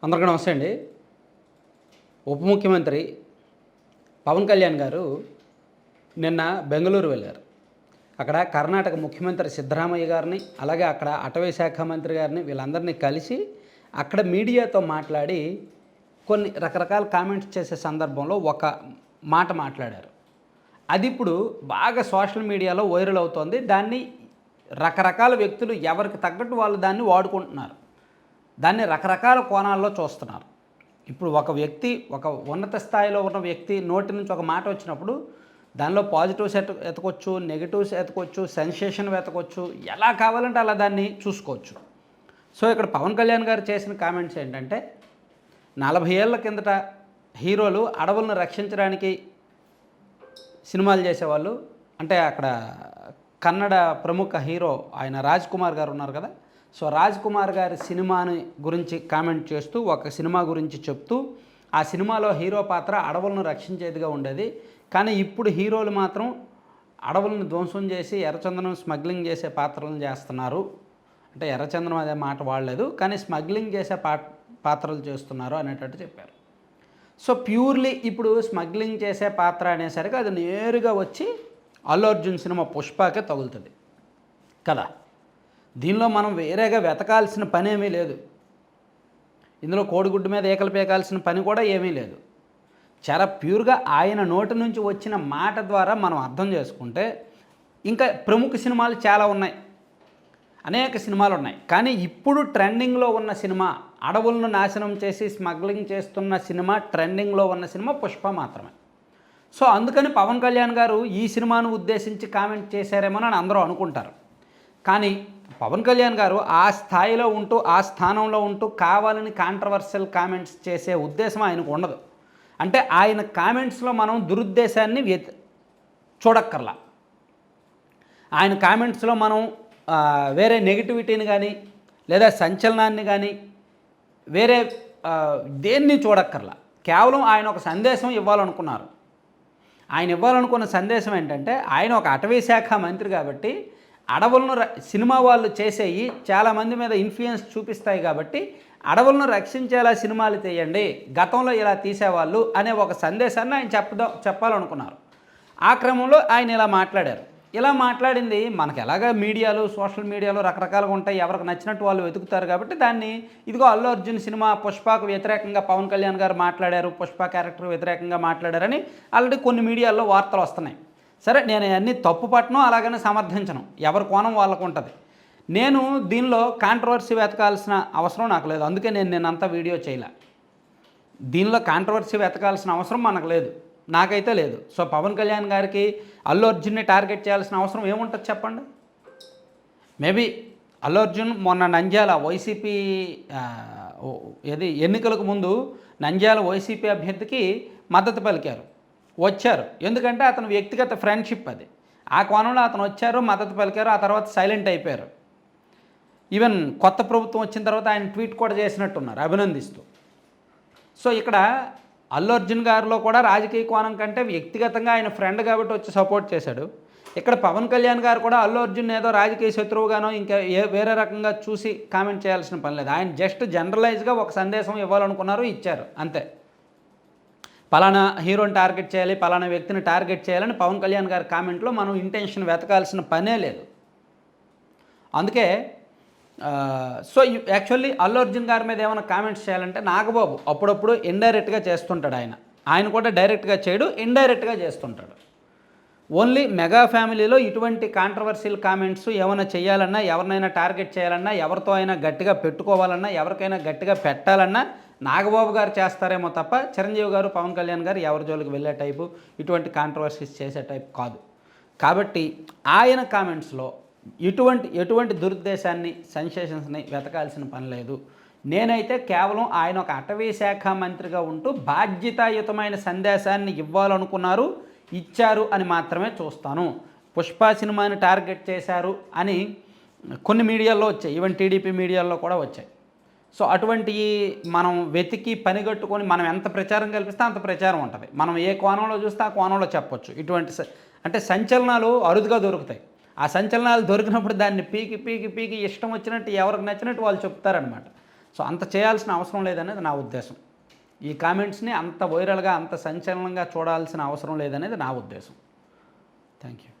అందరికీ నమస్తే అండి. ఉప ముఖ్యమంత్రి పవన్ కళ్యాణ్ గారు నిన్న బెంగళూరు వెళ్ళారు. అక్కడ కర్ణాటక ముఖ్యమంత్రి సిద్ధరామయ్య గారిని, అలాగే అక్కడ అటవీ శాఖ మంత్రి గారిని వీళ్ళందరినీ కలిసి అక్కడ మీడియాతో మాట్లాడి కొన్ని రకరకాల కామెంట్స్ చేసే సందర్భంలో ఒక మాట మాట్లాడారు. అది ఇప్పుడు బాగా సోషల్ మీడియాలో వైరల్ అవుతోంది. దాన్ని రకరకాల వ్యక్తులు ఎవరికి తగ్గట్టు వాళ్ళు దాన్ని వాడుకుంటున్నారు. దాన్ని రకరకాల కోణాల్లో చూస్తున్నారు. ఇప్పుడు ఒక వ్యక్తి, ఒక ఉన్నత స్థాయిలో ఉన్న వ్యక్తి నోటి నుంచి ఒక మాట వచ్చినప్పుడు దానిలో పాజిటివ్స్ ఎతకొచ్చు, నెగిటివ్స్ ఎతకొచ్చు, సెన్సేషన్ వెతకొచ్చు, ఎలా కావాలంటే అలా దాన్ని చూసుకోవచ్చు. సో ఇక్కడ పవన్ కళ్యాణ్ గారు చేసిన కామెంట్స్ ఏంటంటే, 40 ఏళ్ల కిందట హీరోలు అడవులను రక్షించడానికి సినిమాలు చేసేవాళ్ళు. అంటే అక్కడ కన్నడ ప్రముఖ హీరో ఆయన రాజ్ కుమార్ గారు ఉన్నారు కదా. సో రాజ్ కుమార్ గారి సినిమాని గురించి కామెంట్ చేస్తూ ఒక సినిమా గురించి చెప్తూ, ఆ సినిమాలో హీరో పాత్ర అడవులను రక్షించేదిగా ఉండేది. కానీ ఇప్పుడు హీరోలు మాత్రం అడవులను ధ్వంసం చేసి ఎర్రచందనం స్మగ్లింగ్ చేసే పాత్రలను చేస్తున్నారు. అంటే ఎర్రచందనం అదే మాట వాడలేదు, కానీ స్మగ్లింగ్ చేసే పాత్రలు చేస్తున్నారు అనేటట్టు చెప్పారు. సో ప్యూర్లీ ఇప్పుడు స్మగ్లింగ్ చేసే పాత్ర అనేసరికి అది నేరుగా వచ్చి అల్లు అర్జున్ సినిమా పుష్పకే తగులుతుంది కదా. దీనిలో మనం వేరేగా వెతకాల్సిన పని ఏమీ లేదు. ఇందులో కోడిగుడ్డు మీద ఏకలు పేకాల్సిన పని కూడా ఏమీ లేదు. చాలా ప్యూర్గా ఆయన నోటి నుంచి వచ్చిన మాట ద్వారా మనం అర్థం చేసుకుంటే, ఇంకా ప్రముఖ సినిమాలు చాలా ఉన్నాయి, అనేక సినిమాలు ఉన్నాయి. కానీ ఇప్పుడు ట్రెండింగ్లో ఉన్న సినిమా, అడవులను నాశనం చేసి స్మగ్లింగ్ చేస్తున్న సినిమా, ట్రెండింగ్లో ఉన్న సినిమా పుష్ప మాత్రమే. సో అందుకని పవన్ కళ్యాణ్ గారు ఈ సినిమాను ఉద్దేశించి కామెంట్ చేశారేమో అని అందరూ అనుకుంటారు. కానీ పవన్ కళ్యాణ్ గారు ఆ స్థాయిలో ఉంటూ, ఆ స్థానంలో ఉంటూ కావాలని కాంట్రవర్షియల్ కామెంట్స్ చేసే ఉద్దేశం ఆయనకు ఉండదు. అంటే ఆయన కామెంట్స్లో మనం దురుద్దేశాన్ని చూడక్కర్లా. ఆయన కామెంట్స్లో మనం వేరే నెగిటివిటీని కానీ, లేదా సంచలనాన్ని కానీ, వేరే దేన్ని చూడక్కర్లా. కేవలం ఆయన ఒక సందేశం ఇవ్వాలనుకున్నారు. ఆయన ఇవ్వాలనుకున్న సందేశం ఏంటంటే, ఆయన ఒక అటవీ శాఖ మంత్రి కాబట్టి అడవులను సినిమా వాళ్ళు చేసేవి చాలామంది మీద ఇన్ఫ్లుయెన్స్ చూపిస్తాయి కాబట్టి అడవులను రక్షించేలా సినిమాలు తీయండి, గతంలో ఇలా తీసేవాళ్ళు అనే ఒక సందేశాన్ని ఆయన చెప్పాలనుకున్నారు. ఆ క్రమంలో ఆయన ఇలా మాట్లాడారు. ఇలా మాట్లాడింది మనకు ఎలాగ మీడియాలు, సోషల్ మీడియాలో రకరకాలుగా ఉంటాయి, ఎవరికి నచ్చినట్టు వాళ్ళు వెతుకుతారు కాబట్టి దాన్ని ఇదిగో అల్లు అర్జున్ సినిమా పుష్పకు వ్యతిరేకంగా పవన్ కళ్యాణ్ గారు మాట్లాడారు, పుష్ప క్యారెక్టర్ వ్యతిరేకంగా మాట్లాడారని ఆల్రెడీ కొన్ని మీడియాల్లో వార్తలు వస్తున్నాయి. సరే, నేను అన్నీ తప్పు పట్టను, అలాగనే సమర్థించను, ఎవరి కోణం వాళ్ళకు ఉంటుంది. నేను దీనిలో కాంట్రవర్సీ వెతకాల్సిన అవసరం నాకు లేదు, అందుకే నేనంతా వీడియో చేయలే. దీనిలో కాంట్రవర్సీ వెతకాల్సిన అవసరం మనకు లేదు, నాకైతే లేదు. సో పవన్ కళ్యాణ్ గారికి అల్లు అర్జున్ని టార్గెట్ చేయాల్సిన అవసరం ఏముంటుంది చెప్పండి. మేబీ అల్లు అర్జున్ మొన్న నంద్యాల వైసీపీ ఎన్నికలకు ముందు నంద్యాల వైసీపీ అభ్యర్థికి మద్దతు పలికారు, వచ్చారు. ఎందుకంటే అతను వ్యక్తిగత ఫ్రెండ్షిప్ అది. ఆ కోణంలో అతను వచ్చారు, మద్దతు పలికారు, ఆ తర్వాత సైలెంట్ అయిపోయారు. ఈవెన్ కొత్త ప్రభుత్వం వచ్చిన తర్వాత ఆయన ట్వీట్ కూడా చేసినట్టున్నారు అభినందిస్తూ. సో ఇక్కడ అల్లు అర్జున్ గారిలో కూడా రాజకీయ కోణం కంటే వ్యక్తిగతంగా ఆయన ఫ్రెండ్ కాబట్టి వచ్చి సపోర్ట్ చేశాడు. ఇక్కడ పవన్ కళ్యాణ్ గారు కూడా అల్లు అర్జున్ ఏదో రాజకీయ శత్రువుగానో ఇంకా వేరే రకంగా చూసి కామెంట్ చేయాల్సిన పని లేదు. ఆయన జస్ట్ జనరలైజ్గా ఒక సందేశం ఇవ్వాలనుకున్నారు, ఇచ్చారు, అంతే. పలానా హీరోని టార్గెట్ చేయాలి, పలానా వ్యక్తిని టార్గెట్ చేయాలని పవన్ కళ్యాణ్ గారి కామెంట్లో మనం ఇంటెన్షన్ వెతకాల్సిన పనే లేదు. అందుకే సో యాక్చువల్లీ అల్లు అర్జున్ గారి మీద ఏమైనా కామెంట్స్ చేయాలంటే నాగబాబు అప్పుడప్పుడు ఇండైరెక్ట్గా చేస్తుంటాడు. ఆయన కూడా డైరెక్ట్గా చేయడు, ఇండైరెక్ట్గా చేస్తుంటాడు. ఓన్లీ మెగా ఫ్యామిలీలో ఇటువంటి కాంట్రవర్షియల్ కామెంట్స్ ఏమైనా చేయాలన్నా, ఎవరినైనా టార్గెట్ చేయాలన్నా, ఎవరితో అయినా గట్టిగా పెట్టుకోవాలన్నా, ఎవరికైనా గట్టిగా పెట్టాలన్నా నాగబాబు గారు చేస్తారేమో తప్ప చిరంజీవి గారు, పవన్ కళ్యాణ్ గారు ఎవరి జోలికి వెళ్ళే టైపు, ఇటువంటి కాంట్రవర్సీస్ చేసే టైప్ కాదు. కాబట్టి ఆయన కామెంట్స్లో ఎటువంటి దురుద్దేశాన్ని, సెన్సేషన్స్ని వెతకాల్సిన పని లేదు. నేనైతే కేవలం ఆయన ఒక అటవీ శాఖ మంత్రిగా ఉంటూ బాధ్యతాయుతమైన సందేశాన్ని ఇవ్వాలనుకున్నారు, ఇచ్చారు అని మాత్రమే చూస్తాను. పుష్ప సినిమాని టార్గెట్ చేశారు అని కొన్ని మీడియాల్లో వచ్చాయి, ఈవెన్ టీడీపీ మీడియాల్లో కూడా వచ్చాయి. సో అటువంటి మనం వెతికి పనిగట్టుకొని మనం ఎంత ప్రచారం కల్పిస్తే అంత ప్రచారం ఉంటుంది. మనం ఏ కోణంలో చూస్తే ఆ కోణంలో చెప్పొచ్చు. ఇటువంటి అంటే సంచలనాలు అరుదుగా దొరుకుతాయి. ఆ సంచలనాలు దొరికినప్పుడు దాన్ని పీకి పీకి పీకి ఇష్టం వచ్చినట్టు ఎవరికి నచ్చినట్టు వాళ్ళు చెప్తారనమాట. సో అంత చేయాల్సిన అవసరం లేదనేది నా ఉద్దేశం. ఈ కామెంట్స్ని అంత వైరల్గా అంత సంచలనంగా చూడాల్సిన అవసరం లేదనేది నా ఉద్దేశం. Thank you.